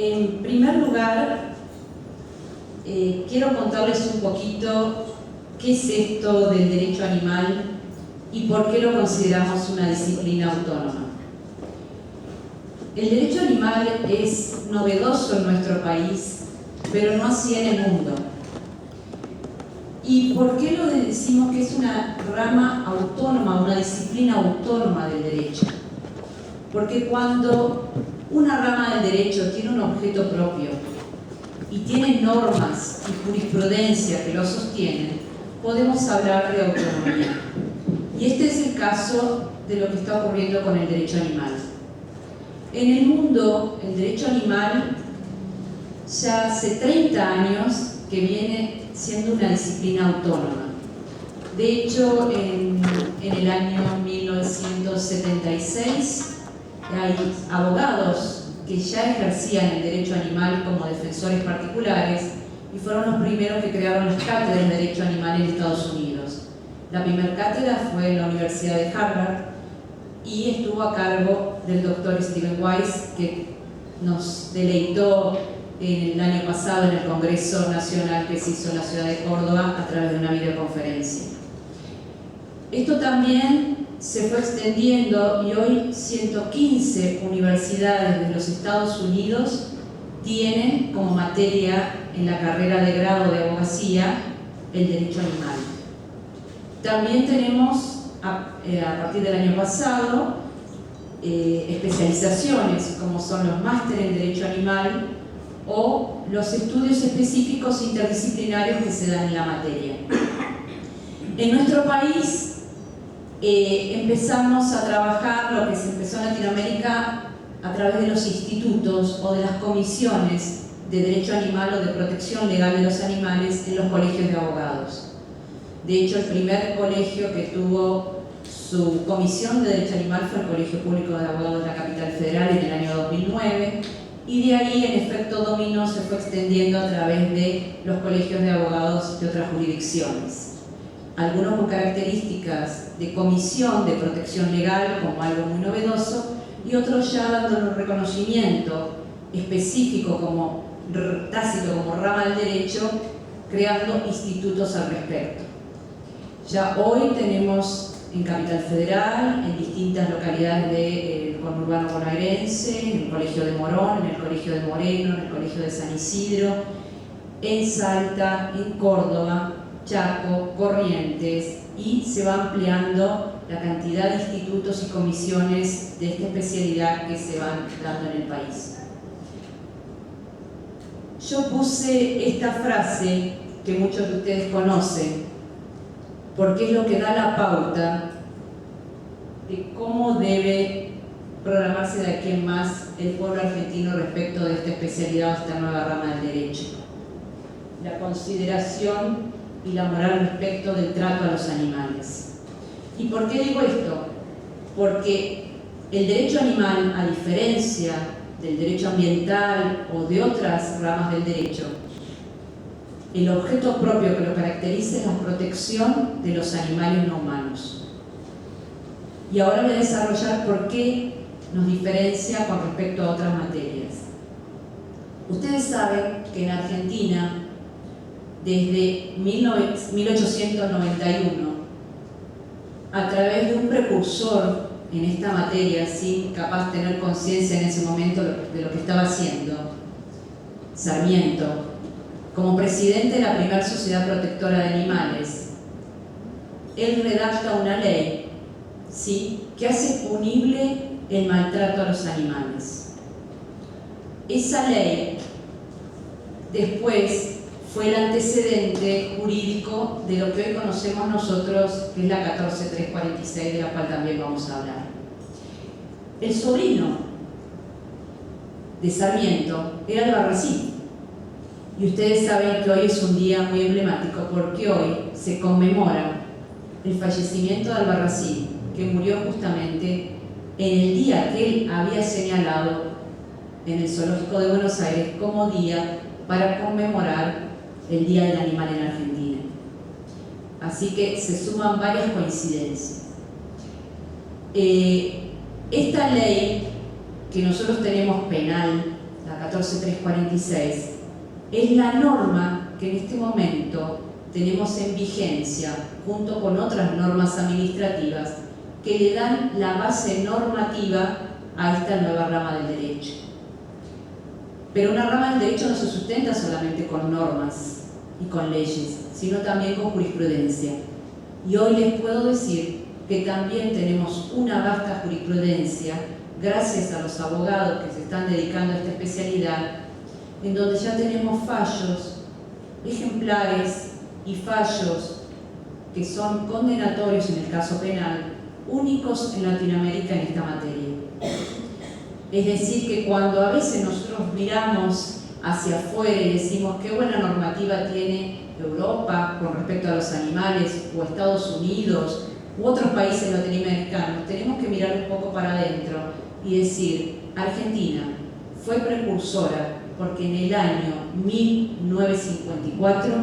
En primer lugar, quiero contarles un poquito qué es esto del derecho animal y por qué lo consideramos una disciplina autónoma. El derecho animal es novedoso en nuestro país, pero no así en el mundo. ¿Y por qué lo decimos que es una rama autónoma, una disciplina autónoma del derecho? Porque cuando una rama del derecho tiene un objeto propio y tiene normas y jurisprudencia que lo sostienen, podemos hablar de autonomía. Y este es el caso de lo que está ocurriendo con el derecho animal. En el mundo, el derecho animal ya hace 30 años que viene siendo una disciplina autónoma. De hecho, en el año 1976 hay abogados que ya ejercían el derecho animal como defensores particulares y fueron los primeros que crearon las cátedras de derecho animal en Estados Unidos. La primera cátedra fue en la Universidad de Harvard y estuvo a cargo del doctor Stephen Wise, que nos deleitó el año pasado en el Congreso Nacional que se hizo en la ciudad de Córdoba a través de una videoconferencia. Esto también se fue extendiendo y hoy 115 universidades de los Estados Unidos tienen como materia en la carrera de grado de abogacía el derecho animal. También tenemos, a partir del año pasado, especializaciones como son los másteres en derecho animal o los estudios específicos interdisciplinarios que se dan en la materia. En nuestro país empezamos a trabajar lo que se empezó en Latinoamérica a través de los institutos o de las comisiones de derecho animal o de protección legal de los animales en los colegios de abogados. De hecho, el primer colegio que tuvo su comisión de derecho animal fue el Colegio Público de Abogados de la Capital Federal en el año 2009, y de ahí, en efecto dominó, se fue extendiendo a través de los colegios de abogados de otras jurisdicciones. Algunos con características de comisión de protección legal como algo muy novedoso, y otros ya dando un reconocimiento específico como tácito, como rama del derecho, creando institutos al respecto. Ya hoy tenemos en Capital Federal, en distintas localidades del conurbano bonaerense, en el Colegio de Morón, en el Colegio de Moreno, en el Colegio de San Isidro, en Salta, en Córdoba, Chaco, Corrientes, y se va ampliando la cantidad de institutos y comisiones de esta especialidad que se van dando en el país. Yo puse esta frase que muchos de ustedes conocen, porque es lo que da la pauta de cómo debe programarse de aquí en más el pueblo argentino respecto de esta especialidad o esta nueva rama del derecho. La consideración y la moral respecto del trato a los animales. ¿Y por qué digo esto? Porque el derecho animal, a diferencia del derecho ambiental o de otras ramas del derecho, el objeto propio que lo caracteriza es la protección de los animales no humanos. Y ahora voy a desarrollar por qué nos diferencia con respecto a otras materias. Ustedes saben que en Argentina, desde 1891, a través de un precursor en esta materia, sin capaz tener conciencia en ese momento de lo que estaba haciendo, Sarmiento, como presidente de la primera sociedad protectora de animales, él redacta una ley, ¿sí?, que hace punible el maltrato a los animales. Esa ley después fue el antecedente jurídico de lo que hoy conocemos nosotros, que es la 14346, de la cual también vamos a hablar. El sobrino de Sarmiento era Albarracín, y ustedes saben que hoy es un día muy emblemático porque hoy se conmemora el fallecimiento de Albarracín, que murió justamente en el día que él había señalado en el Zoológico de Buenos Aires como día para conmemorar el Día del Animal en Argentina. Así que se suman varias coincidencias. Esta ley que nosotros tenemos penal, la 14346, es la norma que en este momento tenemos en vigencia, junto con otras normas administrativas, que le dan la base normativa a esta nueva rama del derecho. Pero una rama del derecho no se sustenta solamente con normas y con leyes, sino también con jurisprudencia. Y hoy les puedo decir que también tenemos una vasta jurisprudencia, gracias a los abogados que se están dedicando a esta especialidad, en donde ya tenemos fallos ejemplares y fallos que son condenatorios en el caso penal, únicos en Latinoamérica en esta materia. Es decir, que cuando a veces nosotros miramos hacia afuera y decimos qué buena normativa tiene Europa con respecto a los animales, o Estados Unidos, u otros países latinoamericanos, tenemos que mirar un poco para adentro y decir, Argentina fue precursora porque en el año 1954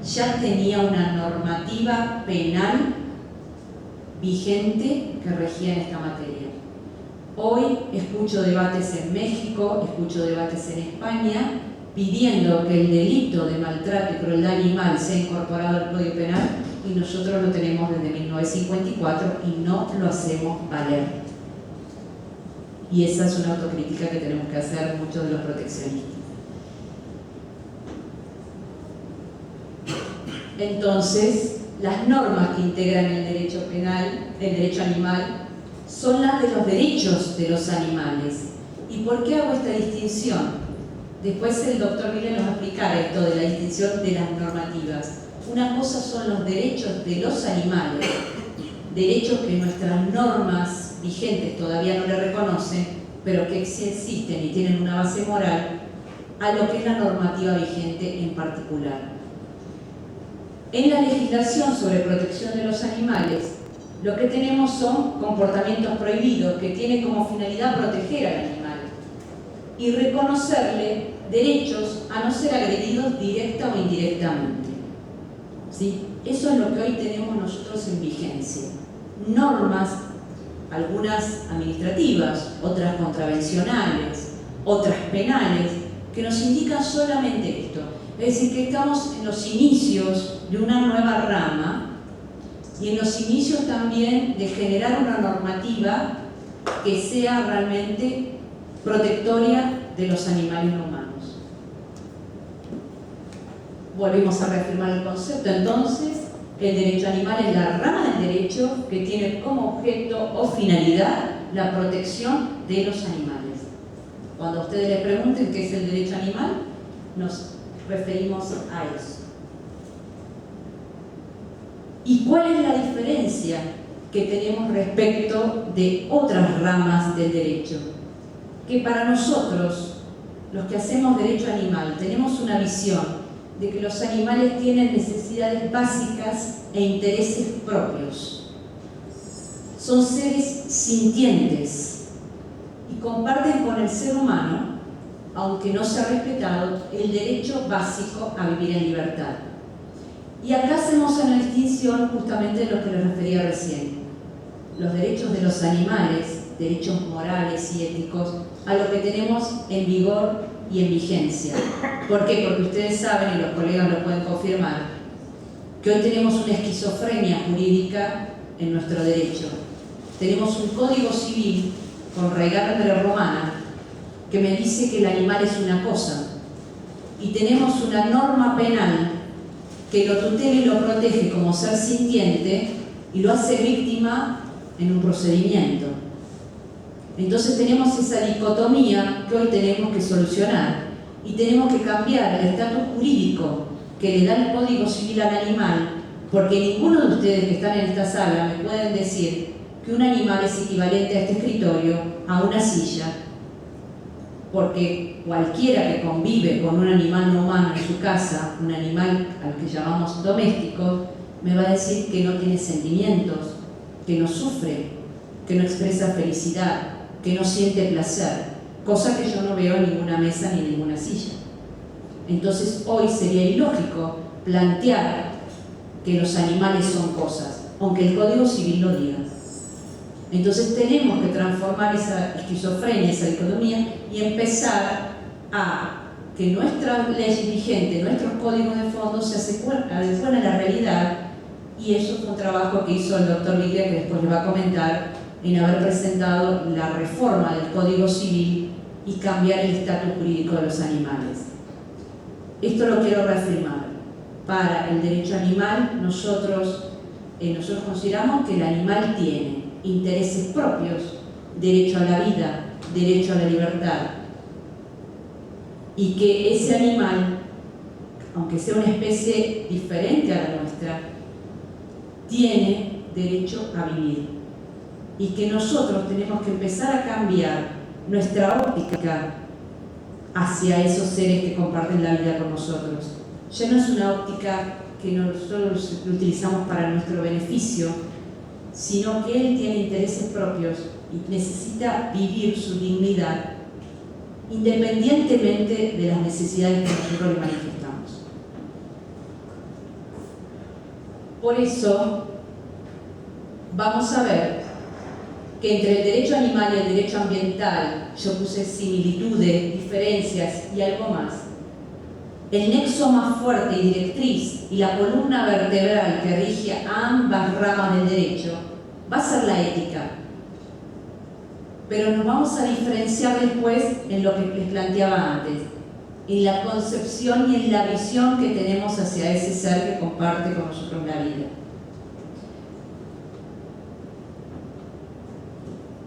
ya tenía una normativa penal vigente que regía en esta materia. Hoy escucho debates en México, escucho debates en España, pidiendo que el delito de maltrato y crueldad animal sea incorporado al Código Penal, y nosotros lo tenemos desde 1954 y no lo hacemos valer. Y esa es una autocrítica que tenemos que hacer muchos de los proteccionistas. Entonces, las normas que integran el derecho penal, el derecho animal, son las de los derechos de los animales. ¿Y por qué hago esta distinción? Después el doctor Miller nos va a explicar esto de la distinción de las normativas. Una cosa son los derechos de los animales, derechos que nuestras normas vigentes todavía no le reconocen, pero que sí existen y tienen una base moral, a lo que es la normativa vigente en particular. En la legislación sobre protección de los animales, lo que tenemos son comportamientos prohibidos que tienen como finalidad proteger al animal y reconocerle derechos a no ser agredidos directa o indirectamente. ¿Sí? Eso es lo que hoy tenemos nosotros en vigencia. Normas, algunas administrativas, otras contravencionales, otras penales, que nos indican solamente esto. Es decir, que estamos en los inicios de una nueva rama y en los inicios también de generar una normativa que sea realmente protectoria de los animales no humanos. Volvemos a reafirmar el concepto. Entonces, el derecho animal es la rama del derecho que tiene como objeto o finalidad la protección de los animales. Cuando ustedes les pregunten qué es el derecho animal, nos referimos a eso. ¿Y cuál es la diferencia que tenemos respecto de otras ramas del derecho? Que para nosotros, los que hacemos derecho animal, tenemos una visión de que los animales tienen necesidades básicas e intereses propios. Son seres sintientes y comparten con el ser humano, aunque no sea respetado, el derecho básico a vivir en libertad. Y acá hacemos una distinción justamente de lo que les refería recién. Los derechos de los animales, derechos morales y éticos, a lo que tenemos en vigor y en vigencia. ¿Por qué? Porque ustedes saben, y los colegas lo pueden confirmar, que hoy tenemos una esquizofrenia jurídica en nuestro derecho. Tenemos un código civil con raigada romana que me dice que el animal es una cosa, y tenemos una norma penal que lo tutela y lo protege como ser sintiente y lo hace víctima en un procedimiento. Entonces tenemos esa dicotomía que hoy tenemos que solucionar y tenemos que cambiar el estatus jurídico que le da el Código Civil al animal, porque ninguno de ustedes que están en esta sala me pueden decir que un animal es equivalente a este escritorio, a una silla, porque cualquiera que convive con un animal no humano en su casa, un animal al que llamamos doméstico, me va a decir que no tiene sentimientos, que no sufre, que no expresa felicidad, que no siente placer, cosa que yo no veo en ninguna mesa ni en ninguna silla. Entonces hoy sería ilógico plantear que los animales son cosas, aunque el Código Civil lo diga. Entonces tenemos que transformar esa esquizofrenia, esa dicotomía, y empezar a que nuestras leyes vigentes, nuestros códigos de fondo se adecúen a la realidad, y eso fue un trabajo que hizo el doctor Viglia, que después le va a comentar, en haber presentado la reforma del Código Civil y cambiar el estatus jurídico de los animales. Esto lo quiero reafirmar. Para el derecho animal, nosotros consideramos que el animal tiene intereses propios, derecho a la vida, derecho a la libertad, y que ese animal, aunque sea una especie diferente a la nuestra, tiene derecho a vivir, y que nosotros tenemos que empezar a cambiar nuestra óptica hacia esos seres que comparten la vida con nosotros. Ya no es una óptica que nosotros utilizamos para nuestro beneficio, sino que él tiene intereses propios y necesita vivir su dignidad independientemente de las necesidades que nosotros le manifestamos. Por eso vamos a ver que entre el derecho animal y el derecho ambiental, yo puse similitudes, diferencias y algo más. El nexo más fuerte y directriz y la columna vertebral que rige a ambas ramas del derecho va a ser la ética. Pero nos vamos a diferenciar después en lo que les planteaba antes, en la concepción y en la visión que tenemos hacia ese ser que comparte con nosotros la vida.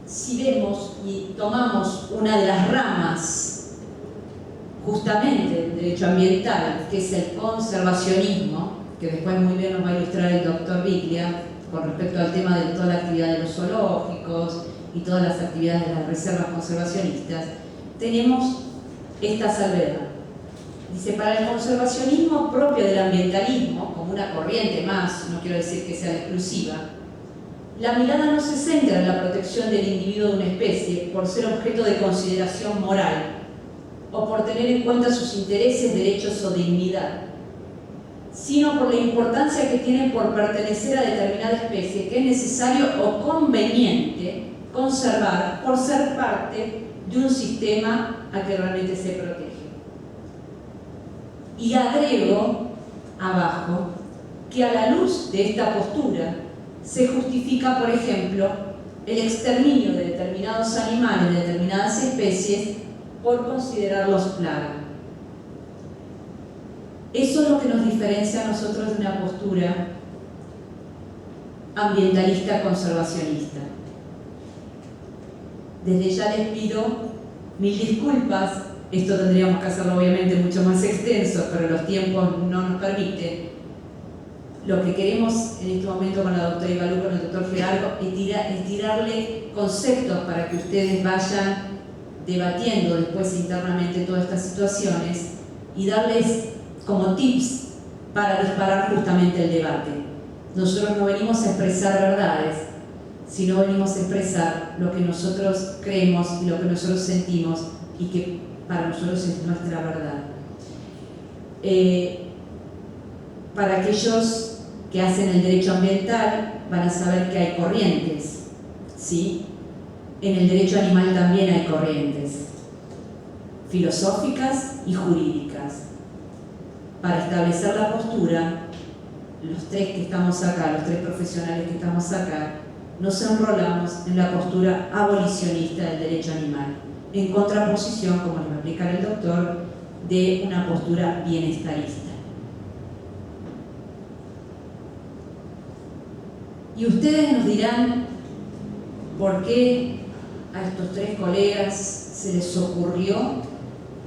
Si vemos y tomamos una de las ramas justamente del derecho ambiental, que es el conservacionismo, que después muy bien nos va a ilustrar el doctor Viglia con respecto al tema de toda la actividad de los zoológicos y todas las actividades de las reservas conservacionistas, tenemos esta salvedad. Dice, para el conservacionismo propio del ambientalismo, como una corriente más, no quiero decir que sea exclusiva, la mirada no se centra en la protección del individuo de una especie por ser objeto de consideración moral o por tener en cuenta sus intereses, derechos o dignidad, sino por la importancia que tiene por pertenecer a determinada especie que es necesario o conveniente conservar por ser parte de un sistema a que realmente se protege. Y agrego abajo que a la luz de esta postura se justifica, por ejemplo, el exterminio de determinados animales, de determinadas especies, por considerarlos plaga. Eso es lo que nos diferencia a nosotros de una postura ambientalista conservacionista. Desde ya les pido mil disculpas, esto tendríamos que hacerlo obviamente mucho más extenso, pero los tiempos no nos permiten. Lo que queremos en este momento con la doctora Ibalú, con el doctor Gerardo, es tirarle conceptos para que ustedes vayan debatiendo después internamente todas estas situaciones y darles como tips para disparar justamente el debate. Nosotros no venimos a expresar verdades, sino venimos a expresar lo que nosotros creemos y lo que nosotros sentimos y que para nosotros es nuestra verdad. Para aquellos que hacen el derecho ambiental van a saber que hay corrientes, ¿sí? En el derecho animal también hay corrientes filosóficas y jurídicas. Para establecer la postura, los tres que estamos acá, los tres profesionales que estamos acá, nos enrolamos en la postura abolicionista del derecho animal, en contraposición, como nos va a explicar el doctor, de una postura bienestarista. Y ustedes nos dirán por qué a estos tres colegas se les ocurrió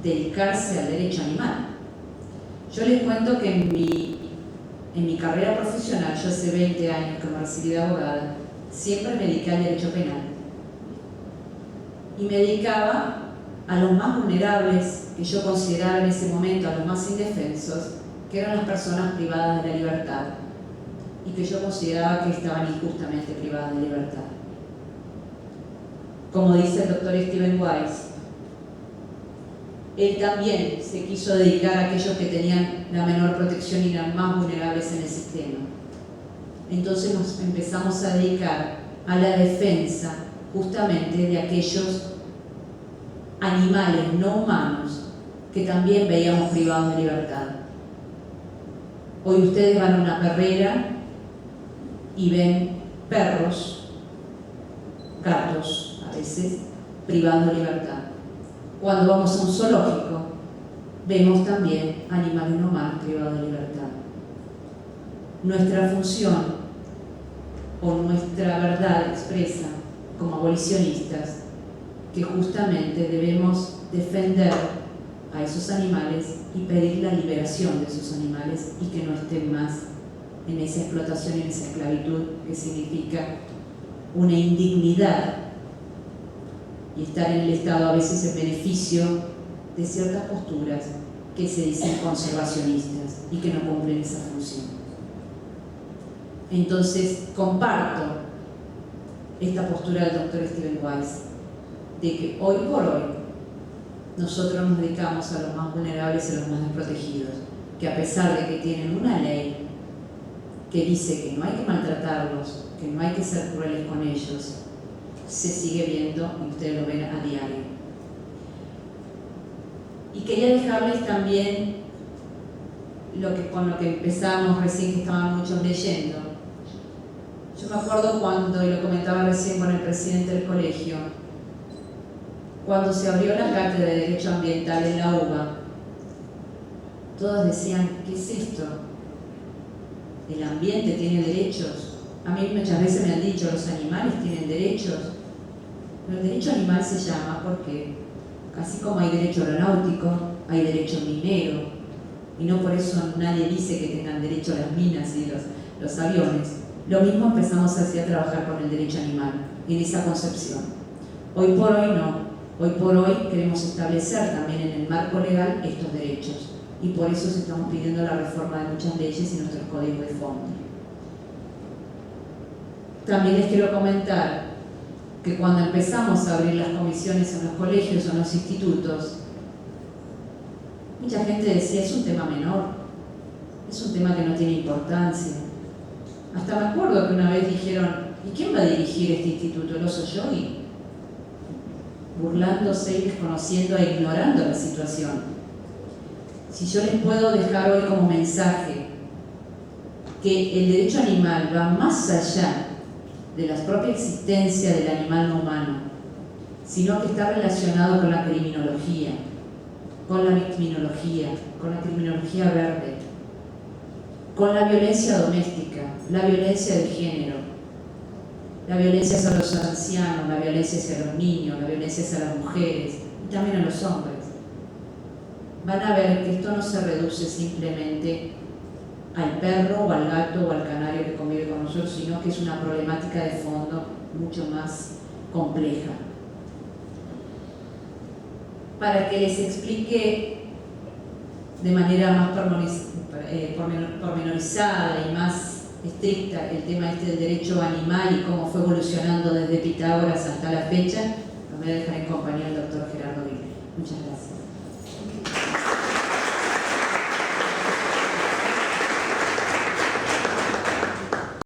dedicarse al derecho animal. Yo les cuento que en mi carrera profesional, yo hace 20 años que me recibí de abogada, siempre me dediqué al derecho penal. Y me dedicaba a los más vulnerables, que yo consideraba en ese momento, a los más indefensos, que eran las personas privadas de la libertad, y que yo consideraba que estaban injustamente privadas de libertad. Como dice el doctor Steven Wise, él también se quiso dedicar a aquellos que tenían la menor protección y eran más vulnerables en el sistema. Entonces nos empezamos a dedicar a la defensa justamente de aquellos animales no humanos que también veíamos privados de libertad. Hoy ustedes van a una perrera y ven perros, gatos a veces, privados de libertad. Cuando vamos a un zoológico, vemos también animales no humanos privados de libertad. Nuestra función o nuestra verdad expresa como abolicionistas que justamente debemos defender a esos animales y pedir la liberación de esos animales y que no estén más en esa explotación y en esa esclavitud que significa una indignidad y estar en el Estado a veces en beneficio de ciertas posturas que se dicen conservacionistas y que no cumplen esa función. Entonces comparto esta postura del doctor Steven Wise de que hoy por hoy nosotros nos dedicamos a los más vulnerables y a los más desprotegidos, que a pesar de que tienen una ley que dice que no hay que maltratarlos, que no hay que ser crueles con ellos, se sigue viendo y ustedes lo ven a diario. Y quería dejarles también con lo que empezamos recién, que estaban muchos leyendo. Yo me acuerdo cuando, y lo comentaba recién con el presidente del colegio, cuando se abrió la cátedra de Derecho Ambiental en la UBA, todos decían, ¿qué es esto? ¿El ambiente tiene derechos? A mí muchas veces me han dicho, ¿los animales tienen derechos? Pero el derecho animal se llama porque, así como hay derecho aeronáutico, hay derecho minero, y no por eso nadie dice que tengan derecho a las minas y los aviones. Lo mismo empezamos así a trabajar con el derecho animal, en esa concepción. Hoy por hoy no. Hoy por hoy queremos establecer también en el marco legal estos derechos y por eso estamos pidiendo la reforma de muchas leyes y nuestros códigos de fondo. También les quiero comentar que cuando empezamos a abrir las comisiones en los colegios o en los institutos, mucha gente decía, es un tema menor, es un tema que no tiene importancia. Hasta me acuerdo que una vez dijeron, ¿y quién va a dirigir este instituto? ¿El oso Yogi? Burlándose y desconociendo e ignorando la situación. Si yo les puedo dejar hoy como mensaje que el derecho animal va más allá de la propia existencia del animal no humano, sino que está relacionado con la criminología, con la victiminología, con la criminología verde, con la violencia doméstica, la violencia de género, la violencia hacia los ancianos, la violencia hacia los niños, la violencia hacia las mujeres y también a los hombres. Van a ver que esto no se reduce simplemente al perro o al gato o al canario que convive con nosotros, sino que es una problemática de fondo mucho más compleja. Para que les explique de manera más pormenorizada y más estricta el tema del derecho animal y cómo fue evolucionando desde Pitágoras hasta la fecha, me voy a dejar en compañía del doctor Gerardo Vigle. Muchas gracias.